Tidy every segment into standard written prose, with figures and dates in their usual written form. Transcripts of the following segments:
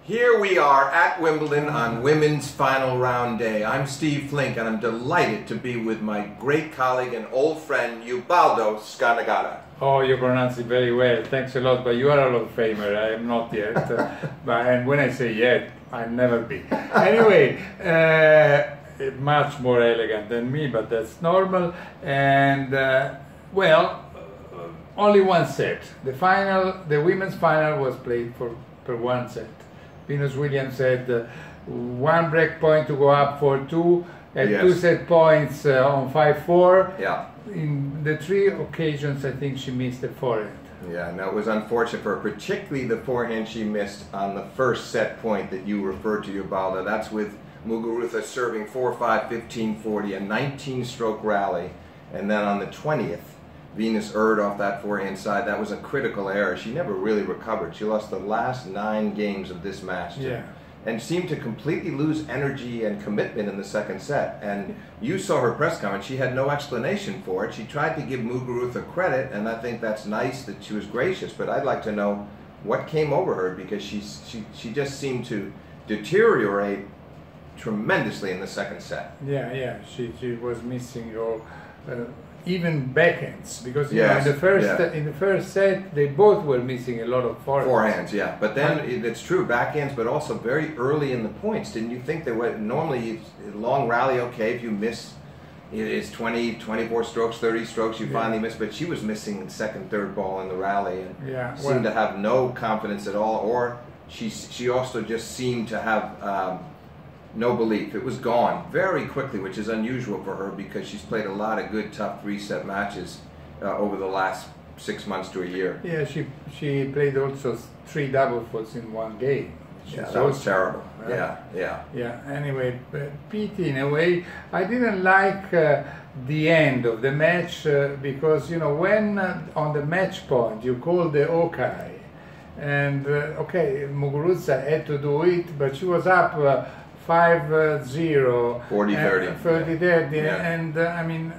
Here we are at Wimbledon on women's final round day. I'm Steve Flink, and I'm delighted to be with my great colleague and old friend, Ubaldo Scanagatta. Oh, you pronounce it very well. Thanks a lot, but you are a Hall of Famer. I am not yet. And when I say yet, I'll never be. Anyway, much more elegant than me, but that's normal. And, only one set. The women's final was played for one set. Venus Williams had one break point to go up 4-2, had Yes. 2 set points on 5-4. Yeah. In the 3 occasions, I think she missed a forehand. Yeah, no, it was unfortunate for her, particularly the forehand she missed on the first set point that you referred to, Ubaldo. That's with Muguruza serving 4-5, 15-40, a 19-stroke rally. And then on the 20th, Venus erred off that forehand side. That was a critical error. She never really recovered. She lost the last 9 games of this match. And seemed to completely lose energy and commitment in the second set. And you saw her press conference. She had no explanation for it. She tried to give Muguruza credit, and I think that's nice that she was gracious. But I'd like to know what came over her, because she just seemed to deteriorate tremendously in the second set. Yeah. She was missing even backhands, because you Yes, know, in the first set they both were missing a lot of forehands. Yeah. But then it's true, backhands, but also very early in the points. Didn't you think there were normally long rally? Okay, if you miss, it's 20, 24 strokes, 30 strokes, you finally miss. But she was missing second, third ball in the rally, and seemed to have no confidence at all. Or she also just seemed to have no belief. It was gone very quickly, which is unusual for her, because she's played a lot of good, tough 3-set matches over the last 6 months to a year. Yeah, she played also 3 double faults in one game. Yeah, that was terrible. Yeah. Anyway, pity in a way. I didn't like the end of the match because, you know, when on the match point you call the okay, and Muguruza had to do it, but she was up 5-0, 40-30, and I mean,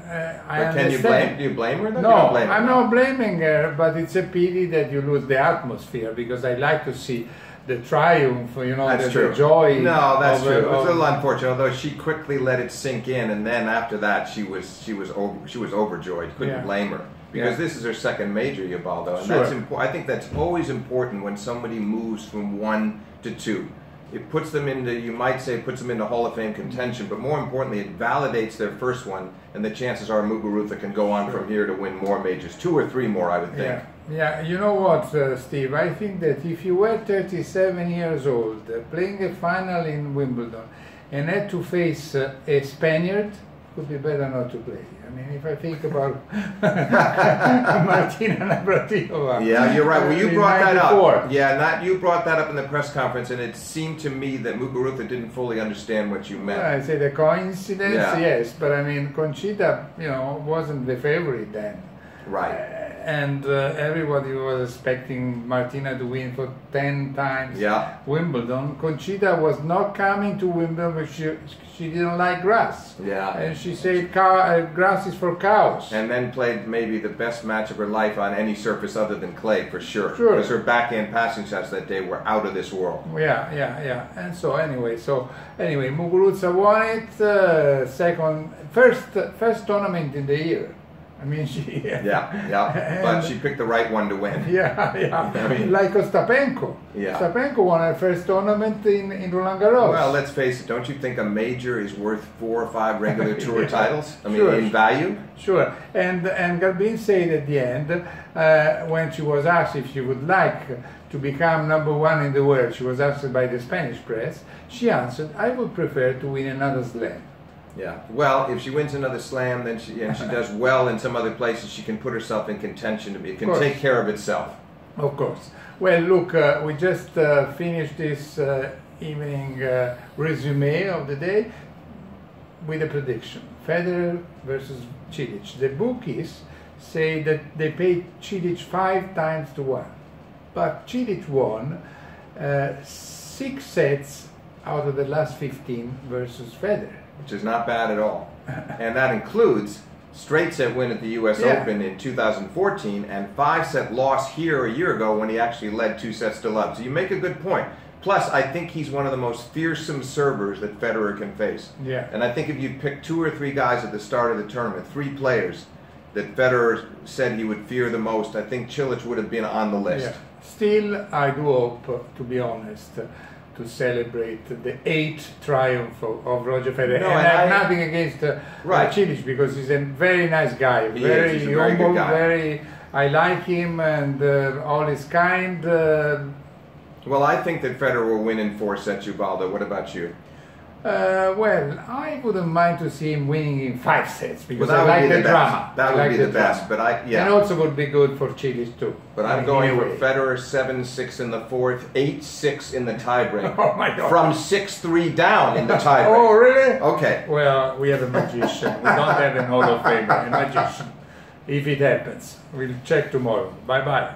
I understand. Do you blame her? No, I'm not blaming her, but it's a pity that you lose the atmosphere, because I like to see the triumph, you know, the joy. No, that's true. It was a little unfortunate, although she quickly let it sink in, and then after that, she was overjoyed. Couldn't blame her, because this is her second major, Ubaldo, and that's important. I think that's always important when somebody moves from 1 to 2. It puts them into, you might say, puts them into Hall of Fame contention, but more importantly, it validates their first one, and the chances are Muguruza can go on from here to win more majors, 2 or 3 more, I would think. Yeah. You know what, Steve? I think that if you were 37 years old, playing a final in Wimbledon, and had to face a Spaniard, it would be better not to play. I mean, if I think about Martina Navratilova. Yeah, you're right. Well, you brought that up. Yeah, you brought that up in the press conference, and it seemed to me that Muguruza didn't fully understand what you meant. I say the coincidence, yes, but I mean, Conchita, you know, wasn't the favorite then. Right. And everybody was expecting Martina to win for 10 times Wimbledon. Conchita was not coming to Wimbledon because she didn't like grass. Yeah. And she said grass is for cows. And then played maybe the best match of her life on any surface other than clay, for sure. Because her backhand passing shots that day were out of this world. Yeah. And so anyway, Muguruza won it. First tournament in the year. I mean, but she picked the right one to win. I mean, like Ostapenko. Ostapenko won her first tournament in Roland Garros. Well, let's face it, don't you think a major is worth 4 or 5 regular tour titles? I mean, in value? Sure. And Garbin said at the end, when she was asked if she would like to become #1 in the world, she was asked by the Spanish press, she answered, I would prefer to win another slam. Yeah, well, if she wins another slam, then she does well in some other places, she can put herself in contention it can take care of itself. Of course. Well, look, we just finished this evening resume of the day with a prediction. Federer versus Cilic. The bookies say that they paid Cilic 5 times to 1. But Cilic won 6 sets out of the last 15 versus Federer. Which is not bad at all. And that includes straight set win at the US Open in 2014 and 5-set loss here a year ago when he actually led 2 sets to love. So you make a good point. Plus, I think he's one of the most fearsome servers that Federer can face. Yeah. And I think if you pick 2 or 3 guys at the start of the tournament, 3 players that Federer said he would fear the most, I think Cilic would have been on the list. Yeah. Still, I do hope, to be honest, to celebrate the 8th triumph of Roger Federer. No, and I have nothing against right. Cilic, because he's a very nice guy, He's very a very humble, good guy. very. I like him, and all is kind. Well, I think that Federer will win in 4 sets, Ubaldo. What about you? Well, I wouldn't mind to see him winning in 5 sets, because Well, I like the drama. That would be the best. But And also would be good for Cilic too. But I'm going for Federer 7-6 in the 4th, 8-6 in the tiebreak. Oh my God! From 6-3 down in the tiebreak. Oh really? Okay. Well, we have a magician. We don't have an Hall of Famer, a magician. If it happens, we'll check tomorrow. Bye bye.